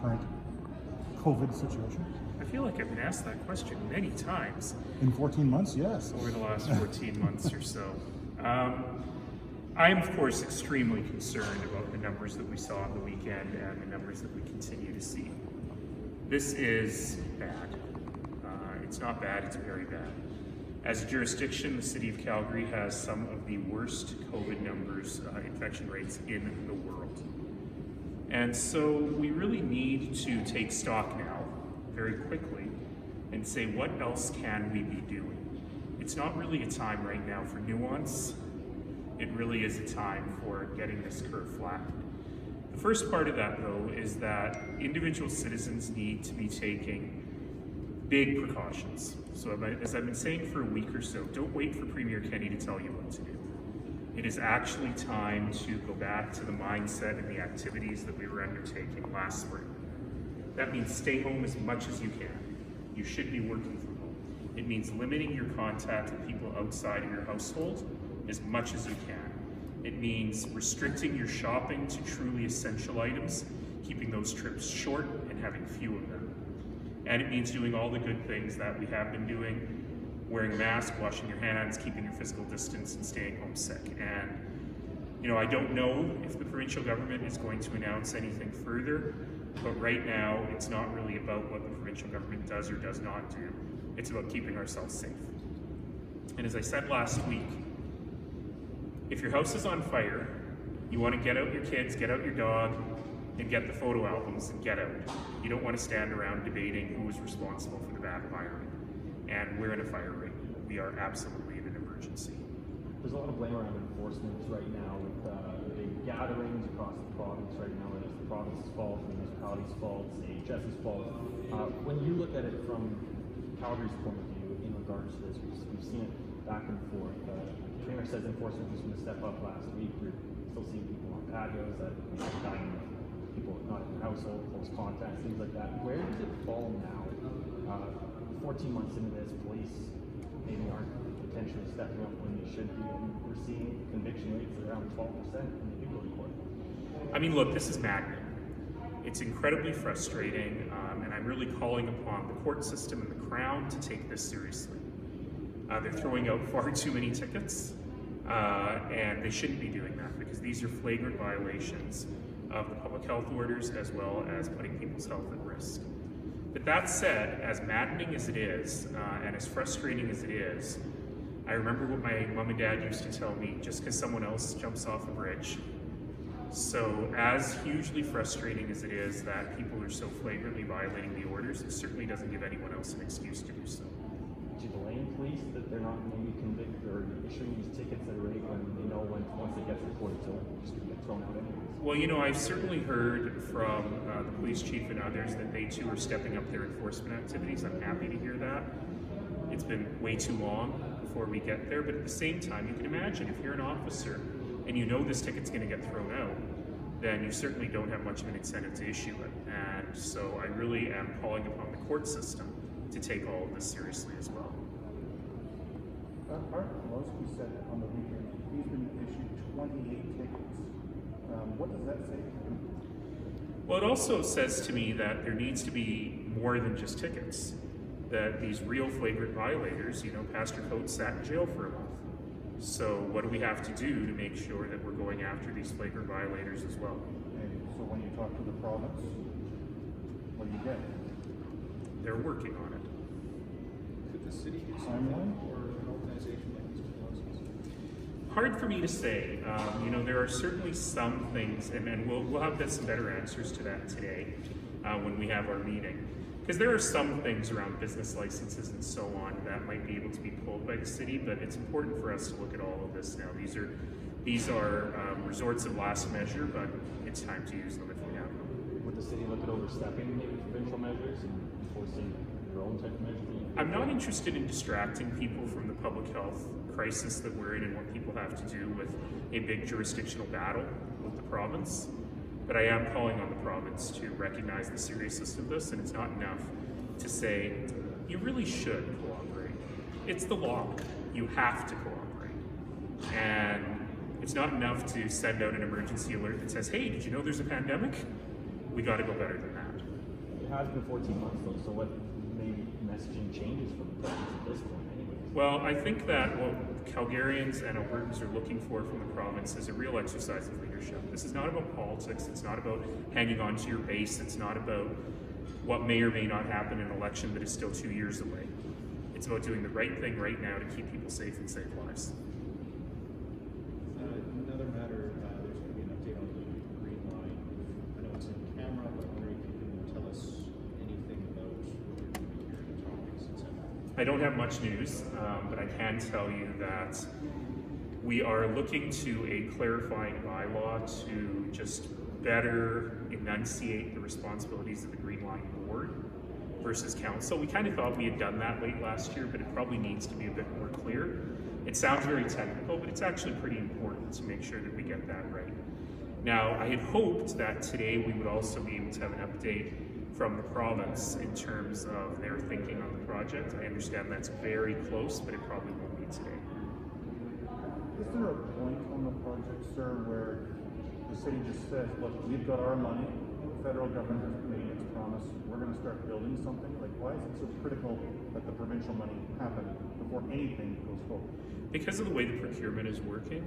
current COVID situation? I feel like I've been asked that question many times In 14 months, yes. over the last 14 months or so. I'm, of course, extremely concerned about the numbers that we saw on the weekend and the numbers that we continue to see. This is bad. It's not bad, it's very bad. As a jurisdiction, the city of Calgary has some of the worst COVID numbers, infection rates in the world. And so we really need to take stock now, very quickly, and say, what else can we be doing? It's not really a time right now for nuance. It really is a time for getting this curve flattened. The first part of that, though, is that individual citizens need to be taking big precautions. So as I've been saying for a week or so, don't wait for Premier Kenney to tell you what to do. It is actually time to go back to the mindset and the activities that we were undertaking last spring. That means stay home as much as you can. You should be working from home. It means limiting your contact with people outside of your household as much as you can. It means restricting your shopping to truly essential items, keeping those trips short and having few of them. And it means doing all the good things that we have been doing, wearing a mask, washing your hands, keeping your physical distance, and staying home sick. And, I don't know if the provincial government is going to announce anything further, but right now, it's not really about what the provincial government does or does not do. It's about keeping ourselves safe. And as I said last week, if your house is on fire, you want to get out your kids, get out your dog, and get the photo albums and get out. You don't want to stand around debating who is responsible for the bad firing. And we're in a fire right now. We are absolutely in an emergency. There's a lot of blame around enforcement right now with big gatherings across the province right now. It's the province's fault, the municipality's fault, the AHS's fault. When you look at it from Calgary's point of view in regards to this, we've seen it back and forth. The Premier says enforcement was going to step up last week. We're still seeing people on patios that dining with people not in their household, close contacts, things like that. Where does it fall now? 14 months into this, police maybe aren't potentially stepping up when they should be, and we're seeing conviction rates around 12% when they do go to court. I mean, look, this is maddening. It's incredibly frustrating, and I'm really calling upon the court system and the Crown to take this seriously. They're throwing out far too many tickets, and they shouldn't be doing that because these are flagrant violations of the public health orders as well as putting people's health at risk. But that said, as maddening as it is, and as frustrating as it is, I remember what my mom and dad used to tell me, just because someone else jumps off a bridge. So as hugely frustrating as it is that people are so flagrantly violating the orders, it certainly doesn't give anyone else an excuse to do so. Do you blame police that they're not maybe convicted or issuing these tickets at a rate when they know once they get reported to it, they're just going to get thrown out anyways? Well, I've certainly heard from the police chief and others that they too are stepping up their enforcement activities. I'm happy to hear that. It's been way too long before we get there, but at the same time, you can imagine if you're an officer and you know this ticket's going to get thrown out, then you certainly don't have much of an incentive to issue it. And so I really am calling upon the court system to take all of this seriously as well. Art Pelosi said on the weekend he's been issued 28 tickets. What does that say to him? Well, it also says to me that there needs to be more than just tickets. That these real flagrant violators, Pastor Coates sat in jail for a month. So what do we have to do to make sure that we're going after these flagrant violators as well? And so when you talk to the province, what do you get? They're working on it. Could the city do Timeline? or an organization like Mr. Pelosi's? Hard for me to say. There are certainly some things, and we'll have some better answers to that today when we have our meeting. Because there are some things around business licenses and so on that might be able to be pulled by the city, but it's important for us to look at all of this now. These are resorts of last measure, but it's time to use them if we have them. Would the city look at overstepping maybe provincial measures and enforcing their own type of measures? I'm not interested in distracting people from the public health crisis that we're in and what people have to do with a big jurisdictional battle with the province. But I am calling on the province to recognize the seriousness of this, and it's not enough to say, you really should cooperate. It's the law. You have to cooperate. And it's not enough to send out an emergency alert that says, hey, did you know there's a pandemic? We got to go better than that. has been 14 months though, so what maybe messaging changes from the province at this point anyways? Well, I think that what Calgarians and Albertans are looking for from the province is a real exercise of leadership. This is not about politics, it's not about hanging on to your base, it's not about what may or may not happen in an election that is still 2 years away. It's about doing the right thing right now to keep people safe and save lives. Another matter, there's going to be an update on the Green Line. I know it's in camera, but I'm wondering if you can tell us anything about what you're going to be hearing topics, etc. I don't have much news, but I can tell you that we are looking to a clarifying bylaw to just better enunciate the responsibilities of the Green Line Board versus Council. We kind of thought we had done that late last year, but it probably needs to be a bit more clear. It sounds very technical, but it's actually pretty important to make sure that we get that right. Now, I had hoped that today we would also be able to have an update from the province in terms of their thinking on the project. I understand that's very close, but it probably won't be today. Is there a point on the project, sir, where the city just says, look, we've got our money, the federal government has made its promise, we're going to start building something? Like, why is it so critical that the provincial money happen before anything goes forward? Because of the way the procurement is working,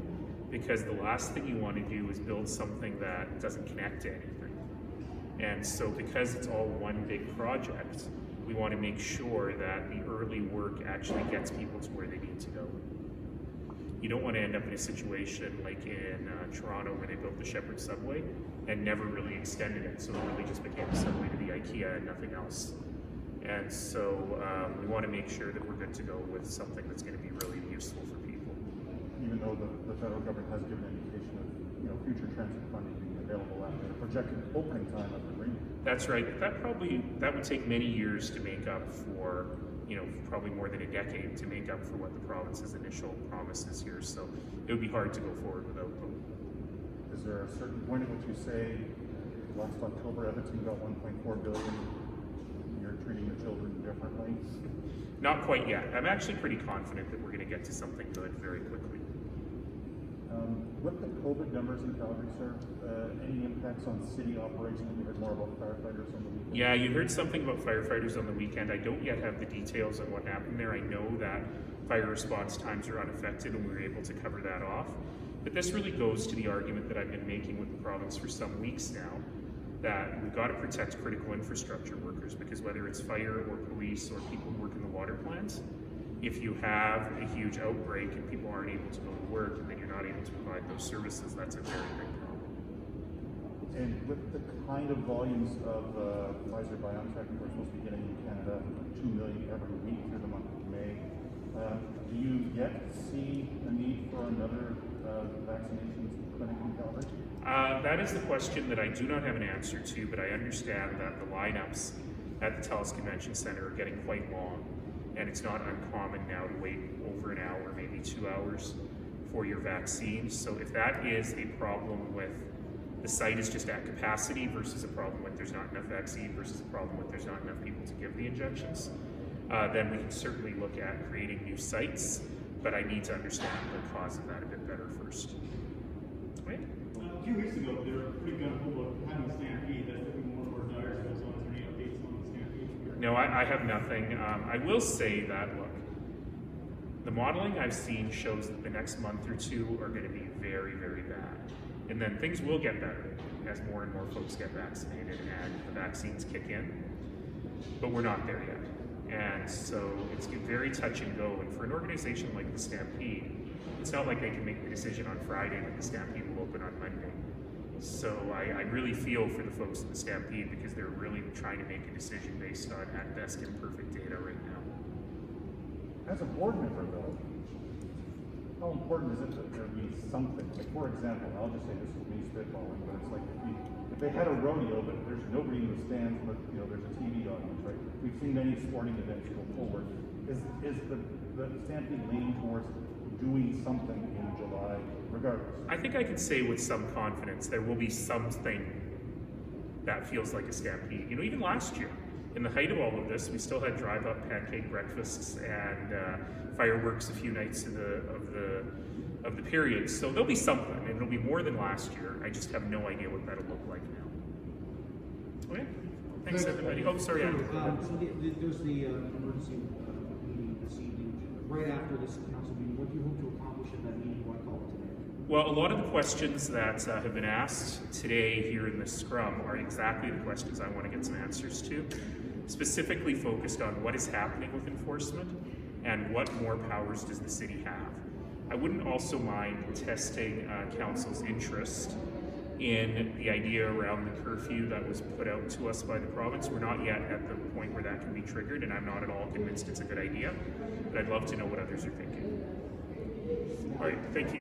because the last thing you want to do is build something that doesn't connect to anything. And so because it's all one big project, we want to make sure that the early work actually gets people to where they need to go. You don't want to end up in a situation like in Toronto where they built the Shepherd subway and never really extended it, so it really just became a subway to the IKEA and nothing else. And so we want to make sure that we're good to go with something that's going to be really useful for people. Even though the federal government has given indication of future transit funding being available after the projected opening time of the green. That's right. That would take many years to make up for, probably more than a decade to make up for what the province's initial promise is here. So it would be hard to go forward without them. Is there a certain point at which you say, last October, Edmonton got 1.4 billion, you're treating the children differently? Not quite yet. I'm actually pretty confident that we're going to get to something good very quickly. With the COVID numbers in Calgary, sir, any impacts on city operations? We heard more about firefighters on the weekend. Yeah, you heard something about firefighters on the weekend. I don't yet have the details on what happened there. I know that fire response times are unaffected and we were able to cover that off. But this really goes to the argument that I've been making with the province for some weeks now, that we've got to protect critical infrastructure workers, because whether it's fire or police or people who work in the water plants, if you have a huge outbreak and people aren't able to go to work and then you're not able to provide those services, that's a very big problem. And with the kind of volumes of Pfizer-BioNTech we're supposed to be getting in Canada, 2 million every week through the month of May, do you yet see a need for another vaccinations clinic in Calgary? That is the question that I do not have an answer to, but I understand that the lineups at the TELUS Convention Center are getting quite long. And it's not uncommon now to wait over an hour, maybe 2 hours for your vaccine. So if that is a problem with the site is just at capacity versus a problem with there's not enough vaccine versus a problem with there's not enough people to give the injections, then we can certainly look at creating new sites, but I need to understand the cause of that a bit better first. Right? A few weeks ago, they were pretty gung-ho about having a Stampede. That's looking more and more dire. So, is there any updates on the Stampede? No, I have nothing. I will say that, look, the modeling I've seen shows that the next month or two are going to be very, very bad. And then things will get better as more and more folks get vaccinated and the vaccines kick in. But we're not there yet. And so it's very touch and go. And for an organization like the Stampede, it's not like they can make the decision on Friday that the Stampede will open on Monday. So I really feel for the folks in the Stampede because they're really trying to make a decision based on, at best, imperfect data right now. As a board member, though, how important is it that there be something? Like, for example, I'll just say this is me spitballing, but it's like if they had a rodeo, but there's nobody in the stands, but there's a TV audience, right? We've seen many sporting events go forward. Is the Stampede leaning towards doing something in July, regardless? I think I can say with some confidence there will be something that feels like a Stampede. Even last year, in the height of all of this, we still had drive-up pancake breakfasts and fireworks a few nights of the period. So there'll be something, and it'll be more than last year. I just have no idea what that'll look like now. Okay. Thanks, everybody. Oh, sorry, Adam. So there's the emergency meeting this evening. Right after this council meeting, what do you hope to accomplish at that meeting? Why call it today? Well, a lot of the questions that have been asked today here in this scrum are exactly the questions I want to get some answers to, specifically focused on what is happening with enforcement and what more powers does the city have. I wouldn't also mind testing council's interest in the idea around the curfew that was put out to us by the province. We're not yet at the point where that can be triggered, and I'm not at all convinced it's a good idea, but I'd love to know what others are thinking. All right, thank you.